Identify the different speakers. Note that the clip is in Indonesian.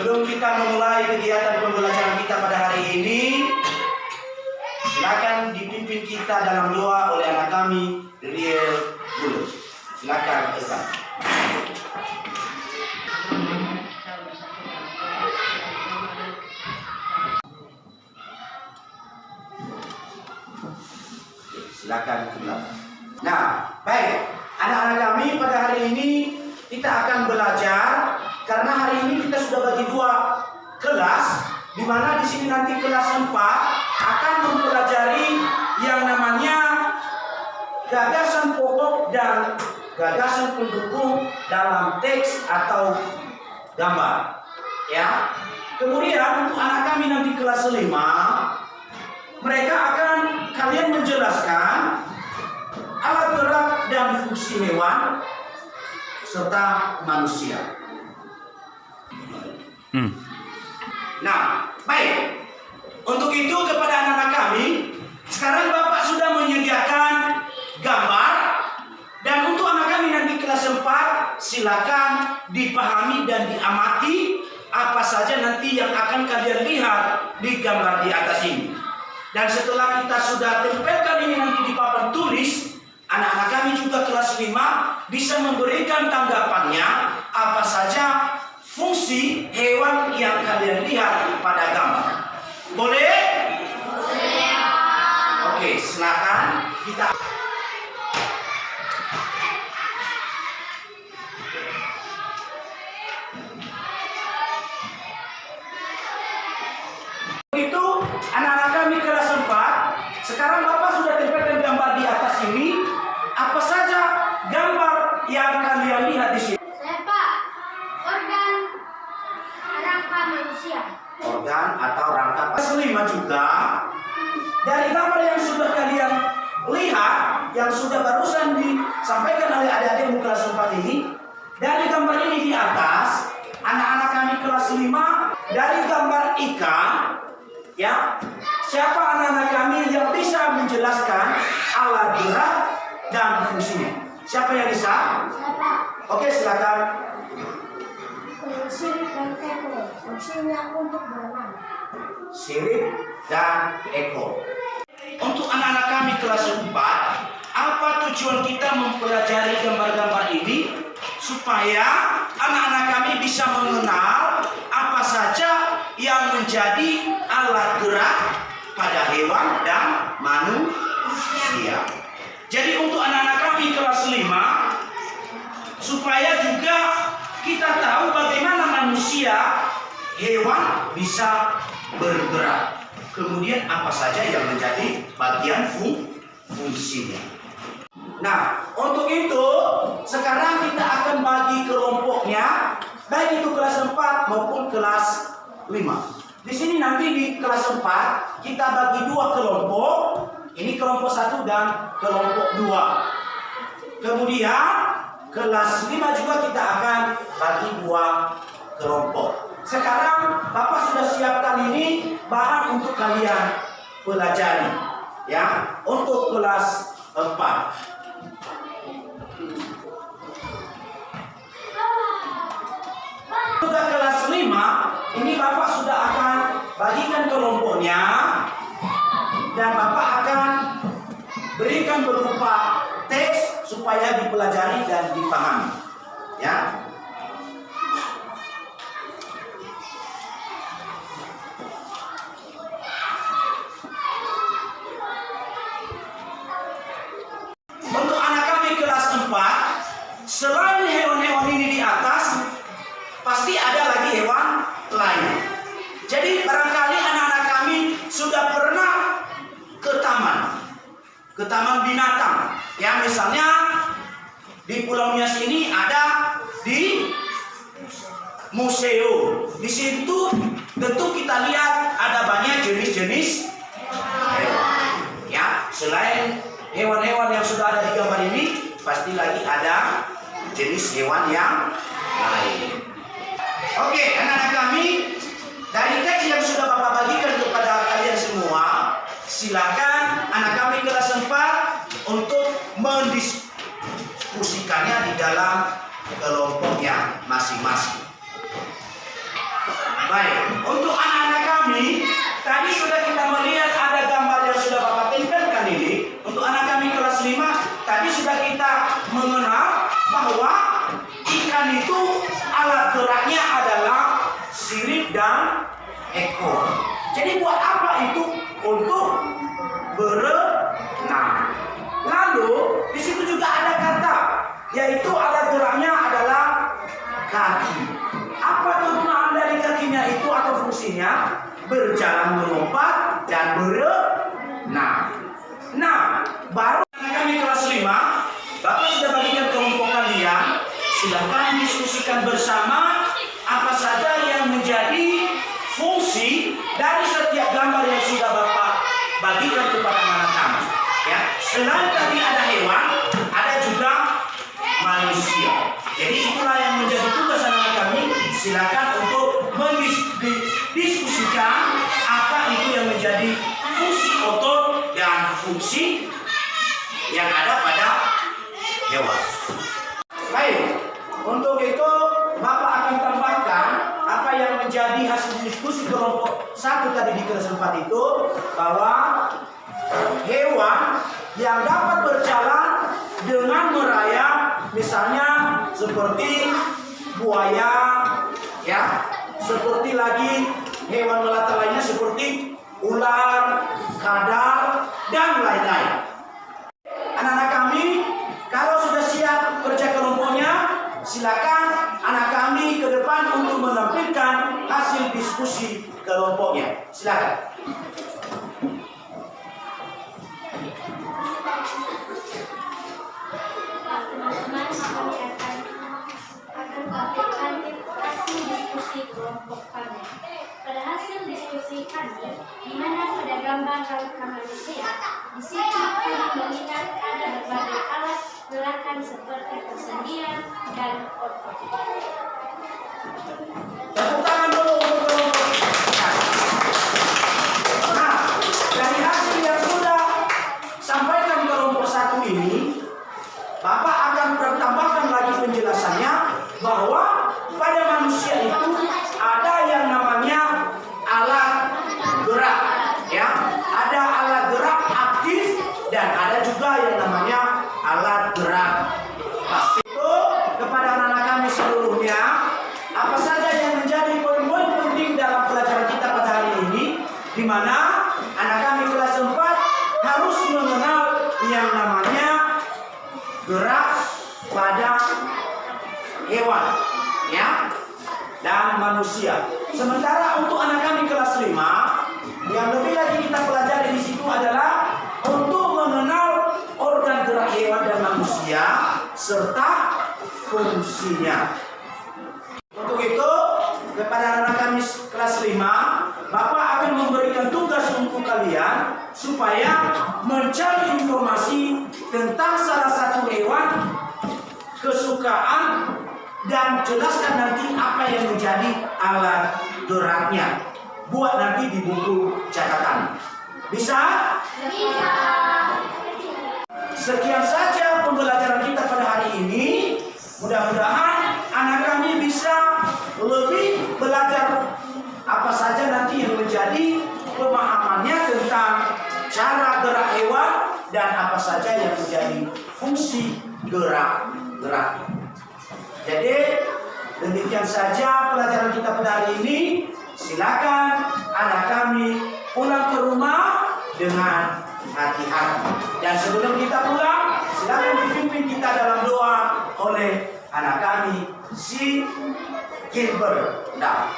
Speaker 1: Sebelum kita memulai kegiatan pembelajaran kita pada hari ini, silakan dipimpin kita dalam doa oleh anak kami, Riel Bulu. Silakan Tuhan. Silakan Tuhan. Nah, baik, anak-anak kami pada hari ini kita akan belajar. Karena hari ini kita sudah bagi dua kelas, di mana di sini nanti kelas 4 akan mempelajari yang namanya gagasan pokok dan gagasan pendukung dalam teks atau gambar. Ya. Kemudian untuk anak kami nanti kelas 5, mereka akan kalian menjelaskan alat gerak dan fungsi hewan serta manusia. Nah, baik. Untuk itu kepada anak-anak kami, sekarang Bapak sudah menyediakan gambar, dan untuk anak kami nanti kelas 4 silakan dipahami dan diamati apa saja nanti yang akan kalian lihat di gambar di atas ini. Dan setelah kita sudah tempelkan ini nanti di papan tulis, anak-anak kami juga kelas 5 bisa memberikan tanggapannya apa saja fungsi hewan yang kalian lihat pada gambar. Boleh? Boleh. Oke, silakan kita. Itu anak-anak kami kelas 4. Sekarang Bapak sudah tempelkan gambar di atas ini. Apa saja gambar yang kalian lihat di sini? Organ atau rangka. Kelas 5 juga dari gambar yang sudah kalian lihat, yang sudah barusan disampaikan oleh adik-adik kelas 4 ini, dari gambar ini di atas, anak-anak kami kelas 5 dari gambar ikan, ya, siapa anak-anak kami yang bisa menjelaskan alat gerak dan fungsinya? Siapa yang bisa? Oke, silakan.
Speaker 2: Sirip dan ekor, fungsinya untuk berenang.
Speaker 1: Sirip dan ekor. Untuk anak-anak kami kelas 4, apa tujuan kita mempelajari gambar-gambar ini? Supaya anak-anak kami bisa mengenal apa saja yang menjadi alat gerak pada hewan dan manusia. Jadi untuk anak-anak kami kelas 5, supaya juga kita tahu bagaimana manusia, hewan bisa bergerak. Kemudian apa saja yang menjadi bagian fungsinya. Nah, untuk itu sekarang kita akan bagi kelompoknya, baik itu kelas 4 maupun kelas 5. Di sini nanti di kelas 4 kita bagi dua kelompok. Ini kelompok 1 dan kelompok 2. Kemudian kelas 5 juga kita akan bagi dua kelompok. Sekarang Bapak sudah siapkan ini bahan untuk kalian pelajari, ya, untuk kelas 4. Juga kelas 5 ini Bapak sudah akan bagikan kelompoknya, dan Bapak akan berikan berupa teks supaya dipelajari dan dipahami, ya. Untuk anak kami kelas 4, selain hewan-hewan ini di atas, pasti ada lagi hewan lain. Jadi barangkali anak-anak kami sudah pernah ke taman binatang. Ya, misalnya di Pulau Nias ini ada di museum. Di situ tentu kita lihat ada banyak jenis-jenis hewan. Ya, selain hewan-hewan yang sudah ada di gambar ini, pasti lagi ada jenis hewan yang lain. Oke, anak-anak kami, dari teks yang sudah Bapak bagikan kepada kalian semua, silakan anak kami kelas 4 untuk mendiskusikannya di dalam kelompoknya masing-masing. Baik, untuk anak-anak kami, tadi sudah kita melihat ada gambar yang sudah Bapak tempelkan ini. Untuk anak kami kelas 5, tadi sudah kita mengenal bahwa ikan itu alat geraknya adalah sirip dan ekor. Jadi buat apa itu? Untuk berenang. Lalu di situ juga ada kata, yaitu alat geraknya adalah kaki. Apa kegunaan dari kakinya itu atau fungsinya? Berjalan, melompat, dan berenang. Nah, baru kami kelas 5, Bapak sudah bagikan kelompok kalian. Silakan diskusikan bersama apa saja yang menjadi fungsi dari setiap gambar yang sudah Bapak bagikan kepada anak kami. Ya, selain tadi ada hewan, ada juga manusia. Jadi itulah yang menjadi tugas anak kami. Silakan untuk mendiskusikan apa itu yang menjadi fungsi otot dan fungsi yang ada pada hewan. Baik, untuk itu Bapak akan tambahkan apa yang menjadi hasil diskusi kelompok 1 tadi di kelas 4 itu, bahwa hewan yang dapat berjalan dengan merayap, misalnya seperti buaya, ya, seperti lagi hewan melata lainnya seperti ular, kadal, dan lain-lain. Anak-anak kami, kalau sudah siap kerja kelompoknya, silakan anak kami ke depan untuk menampilkan hasil diskusi kelompoknya. Silakan.
Speaker 2: Teman-teman, kami akan tampilkan hasil diskusi kelompok kami. Pada hasil diskusi kami, di mana pada gambar rangka manusia, di situ kami melihat ada berbagai alat gerakan seperti persendian dan otot.
Speaker 1: Tepuk tangan dulu untuk kelompok. Nah, dari hasil yang sudah sampaikan kelompok 1 ini, Bapak akan tambahkan lagi penjelasannya bahwa pada manusia itu ada yang namanya alat gerak, ya. Ada alat gerak aktif dan ada juga yang namanya alat gerak pasif. Itu kepada anak-anak kami seluruhnya, apa saja yang menjadi poin-poin penting dalam pelajaran kita pada hari ini, di mana anak kami kelas 4 harus mengenal yang namanya gerak pada hewan, ya, dan manusia. Sementara untuk anak kami kelas 5, yang lebih lagi kita pelajari di situ adalah untuk mengenal organ gerak hewan dan manusia serta fungsinya. Untuk itu, kepada anak kami kelas 5, Bapak akan memberikan tugas untuk kalian supaya mencari informasi tentang salah satu hewan kesukaan dan jelaskan nanti apa yang menjadi alat geraknya. Buat nanti di buku catatan. Bisa?
Speaker 2: Bisa.
Speaker 1: Sekian saja pembelajaran kita pada hari ini. Mudah-mudahan anak kami bisa lebih belajar apa saja nanti yang menjadi pemahamannya tentang cara gerak hewan dan apa saja yang menjadi fungsi gerak. Jadi demikian saja pelajaran kita pada hari ini. Silakan anak kami pulang ke rumah dengan hati-hati. Dan sebelum kita pulang, silakan dipimpin kita dalam doa oleh anak kami si Gilbert. Nah.